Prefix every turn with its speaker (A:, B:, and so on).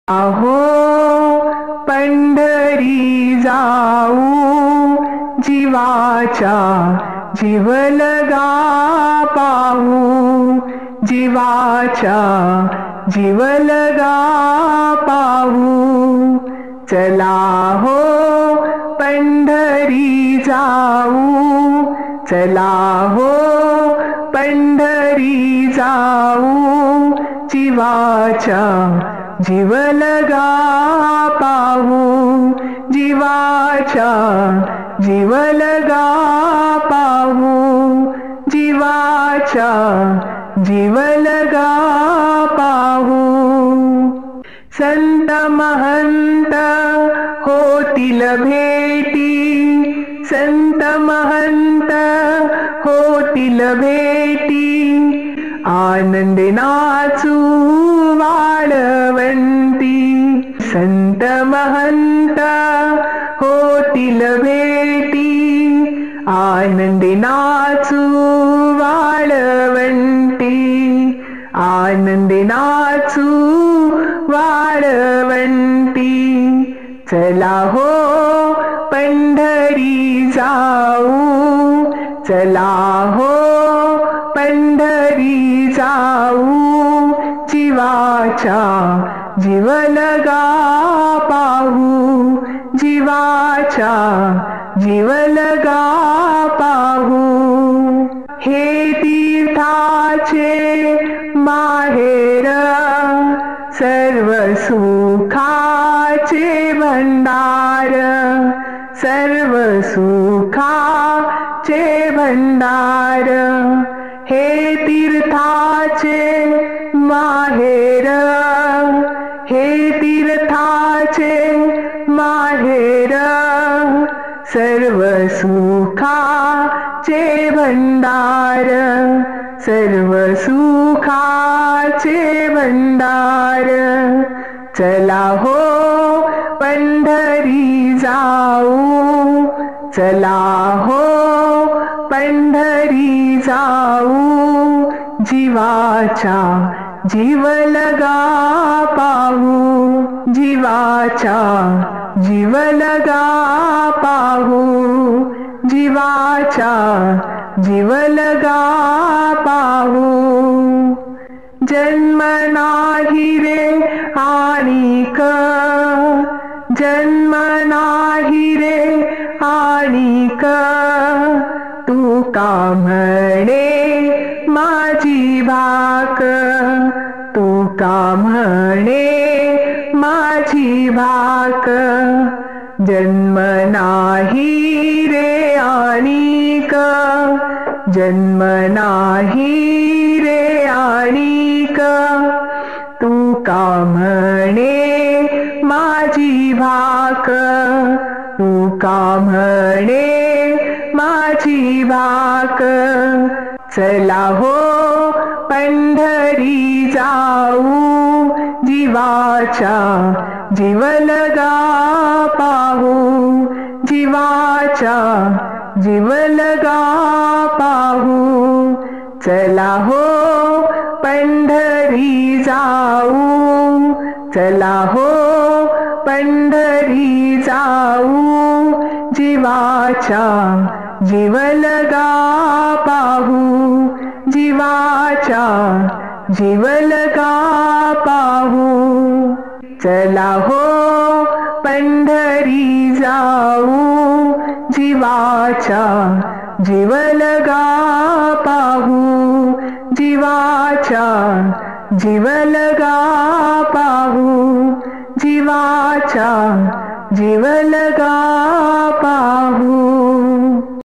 A: अहो पंढरी जाऊ, जीवाच्या जीवलगा पाहू, जीवाच्या जीवलगा पाहू. चला हो पंढरी जाऊ, चला हो पंढरी जाऊ, जीवाच्या जीवलगा पाहू, जीवाच्या जीवलगा पाहू, जीवाच्या जीवलगा पाहू. संत महंत होतील भेटी, संत महंत होतील भेटी, आनंदे नाचू वाळवंटी. संत महंत होतील भेटी, आनंदे नाचू वाळवंटी, आनंदे नाचू वाळवंटी. चला हो पंढरी जाऊ, चला हो पंढरी जाऊ, जीवाच्या जीवलगा पाहू, जीवाच्या जीवलगा पाहू. हे तीर्थाचे माहेर, सर्व सुखाचे भंडार, सर्व सुखाचे भंडार. हे तीर्थाचे माहेर, हे तीर्थाचे माहेर, सर्व सुखाचे भंडार, सर्व सुखाचे भंडार. चला हो पंढरी जाऊ, चला हो पंढरी जाऊ, जीवाच्या जीवलगा पाहू, जीवाच्या जीवलगा पाहू, जीवाच्या जीवलगा पाहू. जन्म नाही रे आणिक, जन्म नाही रे आणिक, तू का म्हणे माझी भाक, तू का म्हणे माझी भाक. जन्म नाही रे आणिक, जन्म नाही रे आणिक, तू का म्हणे माझी भाक, तू का म्हणे माझी भाक. चला हो पंढरी जाऊ, जीवाच्या जीवलगा पाहू, जीवाच्या जीवलगा पाहू. चला हो पंढरी जाऊ, चला हो पंढरी जाऊ, जीवाच्या जीवलगा पाहू, जीवाच्या जीवलगा पाहू. चला हो पंढरी जाऊ, जीवाच्या जीवलगा पाहू, जीवाच्या जीवलगा पाहू, जीवाच्या जीवलगा पाहू.